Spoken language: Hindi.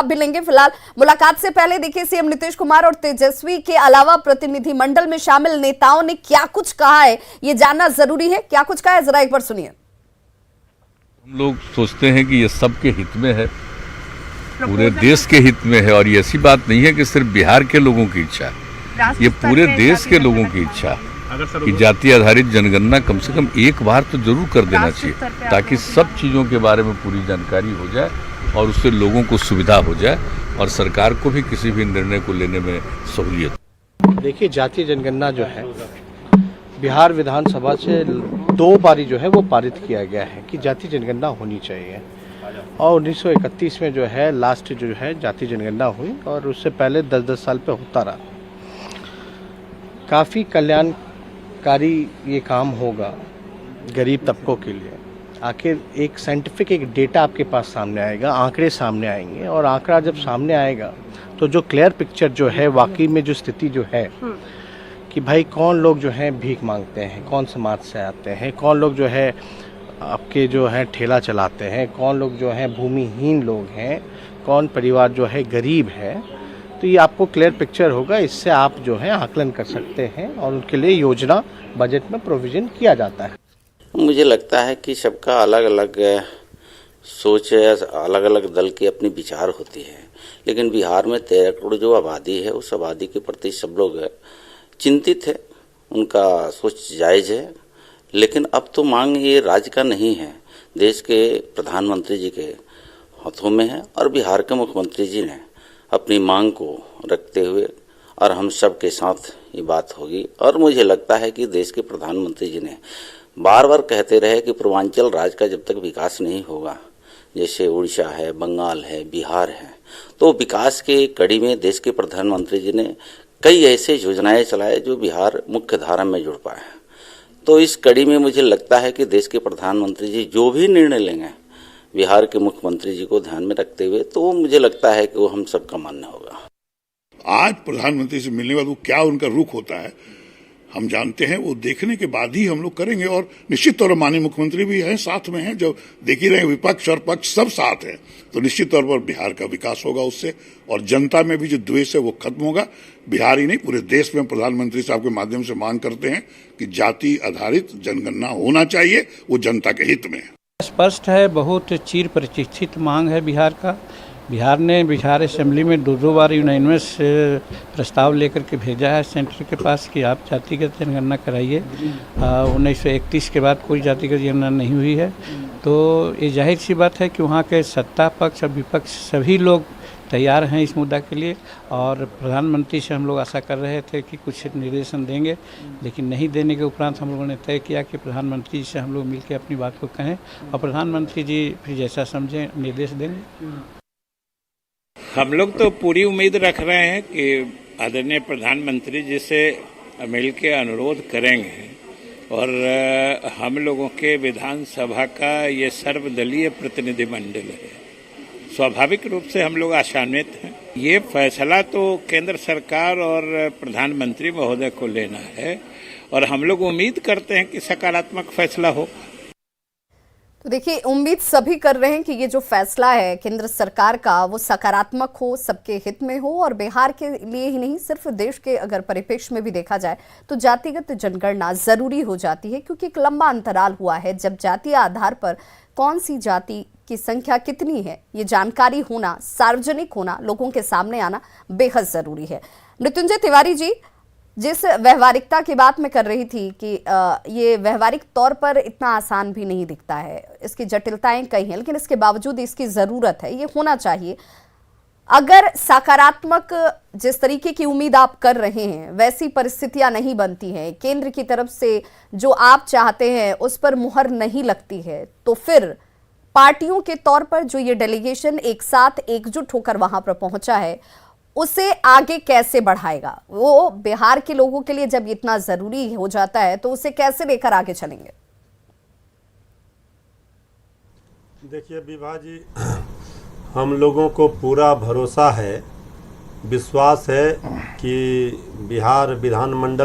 आप भी लेंगे। फिलहाल मुलाकात से पहले देखिए सीएम नीतीश कुमार और तेजस्वी के अलावा प्रतिनिधिमंडल में शामिल नेताओं ने क्या कुछ कहा है, ये जानना जरूरी है। क्या कुछ कहा है, जरा एक बार सुनिए। हम लोग सोचते हैं कि ये सबके हित में है, पूरे देश के हित में है, और ये ऐसी बात नहीं है कि सिर्फ बिहार के लोगों की इच्छा है, ये पूरे देश के लोगों की इच्छा है कि जाति आधारित जनगणना कम से कम एक बार तो जरूर कर देना चाहिए, ताकि सब चीज़ों के बारे में पूरी जानकारी हो जाए और उससे लोगों को सुविधा हो जाए और सरकार को भी किसी भी निर्णय को लेने में सहूलियत। देखिए, जातीय जनगणना जो है बिहार विधानसभा से 2 बारी जो है वो पारित किया गया है कि जातीय जनगणना होनी चाहिए, और 1931 में जो है लास्ट जो है जातीय जनगणना हुई, और उससे पहले 10-10 साल पे होता रहा। काफ़ी कल्याणकारी ये काम होगा गरीब तबकों के लिए। आखिर एक साइंटिफिक एक डेटा आपके पास सामने आएगा, आंकड़े सामने आएंगे, और आंकड़ा जब सामने आएगा तो जो क्लियर पिक्चर जो है वाकई में जो स्थिति जो है कि भाई कौन लोग जो हैं भीख मांगते हैं, कौन समाज से आते हैं, कौन लोग जो है आपके जो है ठेला चलाते हैं, कौन लोग जो हैं भूमिहीन लोग हैं, कौन परिवार जो है गरीब है, तो ये आपको क्लियर पिक्चर होगा। इससे आप जो है आकलन कर सकते हैं और उनके लिए योजना बजट में प्रोविजन किया जाता है। मुझे लगता है कि सबका अलग अलग सोच है, अलग अलग दल की अपनी विचार होती है, लेकिन बिहार में 13 करोड़ जो आबादी है उस आबादी के प्रति सब लोग चिंतित है, उनका सोच जायज़ है। लेकिन अब तो मांग ये राज्य का नहीं है, देश के प्रधानमंत्री जी के हाथों में है, और बिहार के मुख्यमंत्री जी ने अपनी मांग को रखते हुए और हम सब के साथ ये बात होगी। और मुझे लगता है कि देश के प्रधानमंत्री जी ने बार बार कहते रहे कि पूर्वांचल राज्य का जब तक विकास नहीं होगा, जैसे उड़ीसा है, बंगाल है, बिहार है, तो विकास के कड़ी में देश के प्रधानमंत्री जी ने कई ऐसे योजनाएं चलाए जो बिहार मुख्य धारा में जुड़ पाए। तो इस कड़ी में मुझे लगता है कि देश के प्रधानमंत्री जी जो भी निर्णय लेंगे बिहार के मुख्यमंत्री जी को ध्यान में रखते हुए, तो मुझे लगता है कि वो हम सबका मान्य होगा। आज प्रधानमंत्री से मिलने के बाद वो क्या उनका रुख होता है हम जानते हैं, वो देखने के बाद ही हम लोग करेंगे। और निश्चित तौर पर माननीय मुख्यमंत्री भी हैं, साथ में हैं, जो देख ही रहे विपक्ष और पक्ष सब साथ हैं, तो निश्चित तौर पर बिहार का विकास होगा उससे, और जनता में भी जो द्वेष है वो खत्म होगा। बिहार ही नहीं, पूरे देश में प्रधानमंत्री साहब के माध्यम से मांग करते हैं कि जाति आधारित जनगणना होना चाहिए, वो जनता के हित में है। स्पष्ट है, बहुत चिर प्रतिष्ठित मांग है बिहार का। बिहार ने बिहार असेंबली में 2 बार यूनानिमस प्रस्ताव लेकर के भेजा है सेंटर के पास कि आप जातिगत जनगणना कराइए। 1931 के बाद कोई जातिगत जनगणना नहीं हुई है, तो ये जाहिर सी बात है कि वहाँ के सत्ता पक्ष और विपक्ष सभी लोग तैयार हैं इस मुद्दा के लिए। और प्रधानमंत्री से हम लोग आशा कर रहे थे कि कुछ निर्देशन देंगे, लेकिन नहीं देने के उपरांत हम लोगों ने तय किया कि प्रधानमंत्री जी से हम लोग मिलकर अपनी बात को कहें, और प्रधानमंत्री जी फिर जैसा समझें निर्देश देंगे। हम लोग तो पूरी उम्मीद रख रहे हैं कि आदरणीय प्रधानमंत्री जी से मिल के अनुरोध करेंगे, और हम लोगों के विधानसभा का ये सर्वदलीय प्रतिनिधिमंडल है, स्वाभाविक रूप से हम लोग आशान्वित हैं। ये फैसला तो केंद्र सरकार और प्रधानमंत्री महोदय को लेना है, और हम लोग उम्मीद करते हैं कि सकारात्मक फैसला हो। तो देखिए, उम्मीद सभी कर रहे हैं कि ये जो फैसला है केंद्र सरकार का वो सकारात्मक हो, सबके हित में हो, और बिहार के लिए ही नहीं सिर्फ देश के अगर परिप्रेक्ष्य में भी देखा जाए तो जातिगत जनगणना जरूरी हो जाती है, क्योंकि एक लंबा अंतराल हुआ है जब जातीय आधार पर कौन सी जाति की संख्या कितनी है ये जानकारी होना, सार्वजनिक होना, लोगों के सामने आना बेहद जरूरी है। मृत्युंजय तिवारी जी, जिस व्यवहारिकता की बात मैं कर रही थी कि ये व्यवहारिक तौर पर इतना आसान भी नहीं दिखता है, इसकी जटिलताएं कई हैं, लेकिन इसके बावजूद इसकी जरूरत है, ये होना चाहिए। अगर सकारात्मक जिस तरीके की उम्मीद आप कर रहे हैं वैसी परिस्थितियां नहीं बनती हैं, केंद्र की तरफ से जो आप चाहते हैं उस पर मुहर नहीं लगती है, तो फिर पार्टियों के तौर पर जो ये डेलीगेशन एक साथ एकजुट होकर वहां पर पहुंचा है उसे आगे कैसे बढ़ाएगा? वो बिहार के लोगों के लिए जब इतना जरूरी हो जाता है तो उसे कैसे लेकर आगे चलेंगे? देखिए विभा जी, हम लोगों को पूरा भरोसा है, विश्वास है कि बिहार विधानमंडल